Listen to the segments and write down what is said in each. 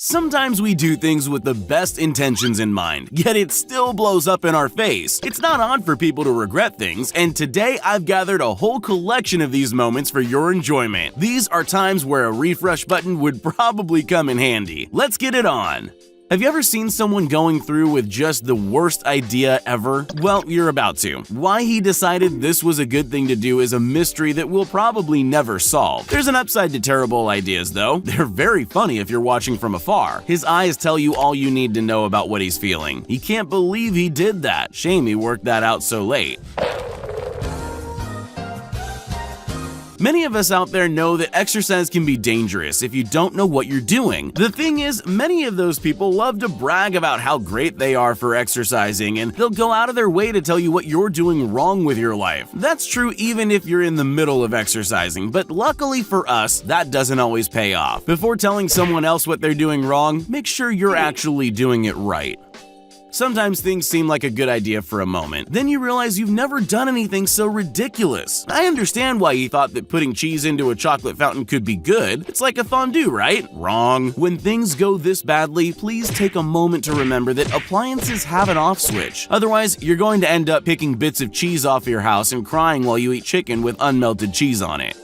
Sometimes we do things with the best intentions in mind, yet it still blows up in our face. It's not odd for people to regret things, and today I've gathered a whole collection of these moments for your enjoyment. These are times where a refresh button would probably come in handy. Let's get it on! Have you ever seen someone going through with just the worst idea ever? Well, you're about to. Why he decided this was a good thing to do is a mystery that we'll probably never solve. There's an upside to terrible ideas, though. They're very funny if you're watching from afar. His eyes tell you all you need to know about what he's feeling. He can't believe he did that. Shame he worked that out so late. Many of us out there know that exercise can be dangerous if you don't know what you're doing. The thing is, many of those people love to brag about how great they are for exercising, and they'll go out of their way to tell you what you're doing wrong with your life. That's true even if you're in the middle of exercising, but luckily for us, that doesn't always pay off. Before telling someone else what they're doing wrong, make sure you're actually doing it right. Sometimes things seem like a good idea for a moment. Then you realize you've never done anything so ridiculous. I understand why you thought that putting cheese into a chocolate fountain could be good. It's like a fondue, right? Wrong. When things go this badly, please take a moment to remember that appliances have an off switch. Otherwise, you're going to end up picking bits of cheese off your house and crying while you eat chicken with unmelted cheese on it.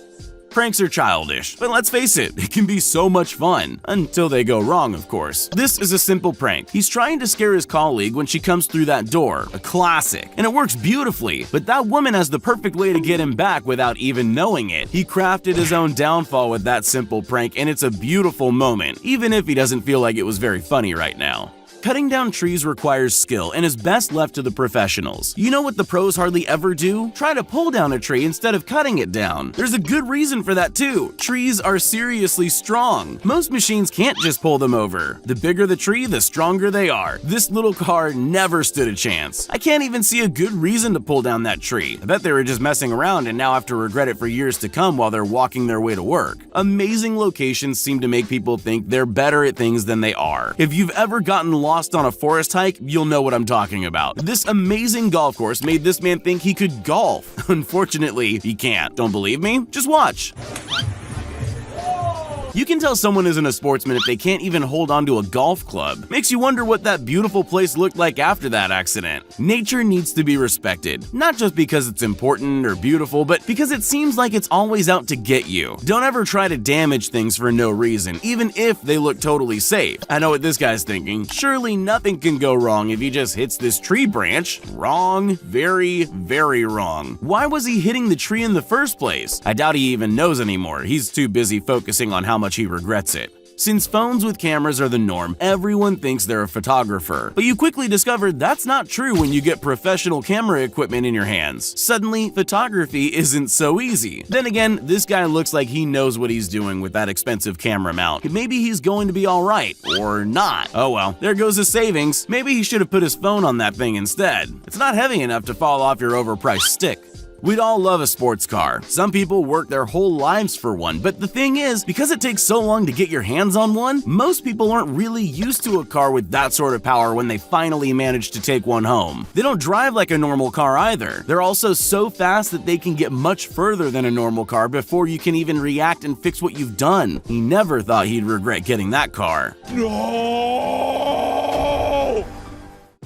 Pranks are childish, but let's face it can be so much fun. Until they go wrong, of course. This is a simple prank. He's trying to scare his colleague when she comes through that door. A classic. And it works beautifully, but that woman has the perfect way to get him back without even knowing it. He crafted his own downfall with that simple prank, and it's a beautiful moment, even if he doesn't feel like it was very funny right now. Cutting down trees requires skill and is best left to the professionals. You know what the pros hardly ever do? Try to pull down a tree instead of cutting it down. There's a good reason for that too. Trees are seriously strong. Most machines can't just pull them over. The bigger the tree, the stronger they are. This little car never stood a chance. I can't even see a good reason to pull down that tree. I bet they were just messing around and now have to regret it for years to come while they're walking their way to work. Amazing locations seem to make people think they're better at things than they are. If you've ever gotten lost on a forest hike, you'll know what I'm talking about. This amazing golf course made this man think he could golf. Unfortunately, he can't. Don't believe me? Just watch. You can tell someone isn't a sportsman if they can't even hold onto a golf club. Makes you wonder what that beautiful place looked like after that accident. Nature needs to be respected, not just because it's important or beautiful, but because it seems like it's always out to get you. Don't ever try to damage things for no reason, even if they look totally safe. I know what this guy's thinking. Surely nothing can go wrong if he just hits this tree branch. Wrong. Very, very wrong. Why was he hitting the tree in the first place? I doubt he even knows anymore. He's too busy focusing on how much he regrets it. Since phones with cameras are the norm, everyone thinks they're a photographer. But you quickly discovered that's not true when you get professional camera equipment in your hands. Suddenly, photography isn't so easy. Then again, this guy looks like he knows what he's doing with that expensive camera mount. Maybe he's going to be alright. Or not. Oh well, there goes his savings. Maybe he should have put his phone on that thing instead. It's not heavy enough to fall off your overpriced stick. We'd all love a sports car. Some people work their whole lives for one, but the thing is, because it takes so long to get your hands on one, most people aren't really used to a car with that sort of power when they finally manage to take one home. They don't drive like a normal car either. They're also so fast that they can get much further than a normal car before you can even react and fix what you've done. He never thought he'd regret getting that car. No!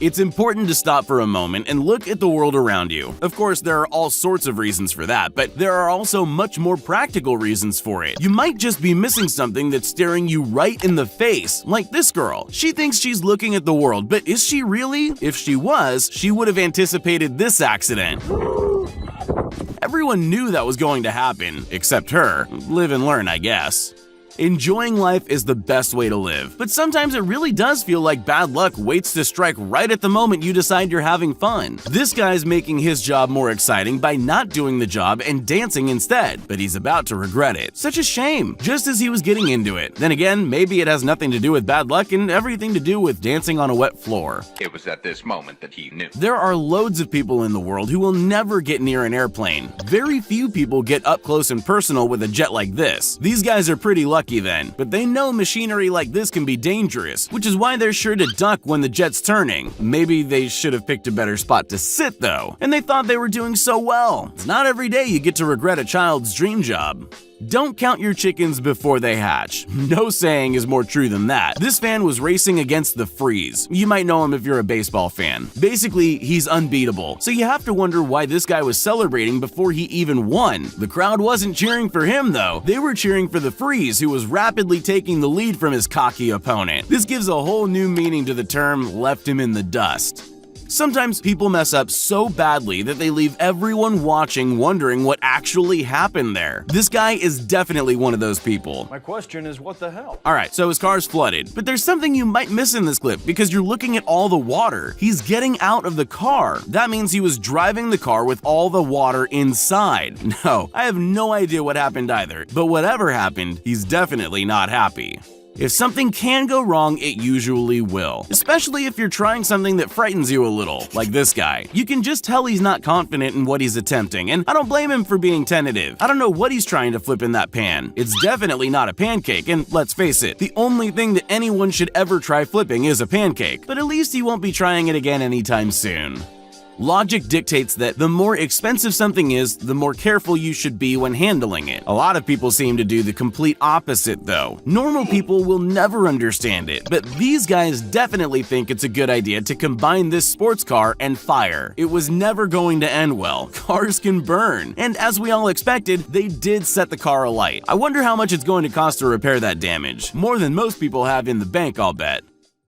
It's important to stop for a moment and look at the world around you. Of course, there are all sorts of reasons for that, but there are also much more practical reasons for it. You might just be missing something that's staring you right in the face, like this girl. She thinks she's looking at the world, but is she really? If she was, she would have anticipated this accident. Everyone knew that was going to happen, except her. Live and learn, I guess. Enjoying life is the best way to live, but sometimes it really does feel like bad luck waits to strike right at the moment you decide you're having fun. This guy's making his job more exciting by not doing the job and dancing instead, but he's about to regret it. Such a shame, just as he was getting into it. Then again, maybe it has nothing to do with bad luck and everything to do with dancing on a wet floor. It was at this moment that he knew. There are loads of people in the world who will never get near an airplane. Very few people get up close and personal with a jet like this. These guys are pretty lucky then, but they know machinery like this can be dangerous, which is why they're sure to duck when the jet's turning. Maybe they should have picked a better spot to sit though, and they thought they were doing so well. It's not every day you get to regret a child's dream job. Don't count your chickens before they hatch. No saying is more true than that. This fan was racing against the Freeze. You might know him if you're a baseball fan. Basically, he's unbeatable, so you have to wonder why this guy was celebrating before he even won. The crowd wasn't cheering for him though. They were cheering for the Freeze, who was rapidly taking the lead from his cocky opponent. This gives a whole new meaning to the term "left him in the dust." Sometimes people mess up so badly that they leave everyone watching wondering what actually happened there. This guy is definitely one of those people. My question is, what the hell? Alright, so his car's flooded, but there's something you might miss in this clip because you're looking at all the water. He's getting out of the car. That means he was driving the car with all the water inside. No, I have no idea what happened either, but whatever happened, he's definitely not happy. If something can go wrong, it usually will. Especially if you're trying something that frightens you a little, like this guy. You can just tell he's not confident in what he's attempting, and I don't blame him for being tentative. I don't know what he's trying to flip in that pan. It's definitely not a pancake, and let's face it, the only thing that anyone should ever try flipping is a pancake, but at least he won't be trying it again anytime soon. Logic dictates that the more expensive something is, the more careful you should be when handling it. A lot of people seem to do the complete opposite though. Normal people will never understand it, but these guys definitely think it's a good idea to combine this sports car and fire. It was never going to end well. Cars can burn. And as we all expected, they did set the car alight. I wonder how much it's going to cost to repair that damage. More than most people have in the bank, I'll bet.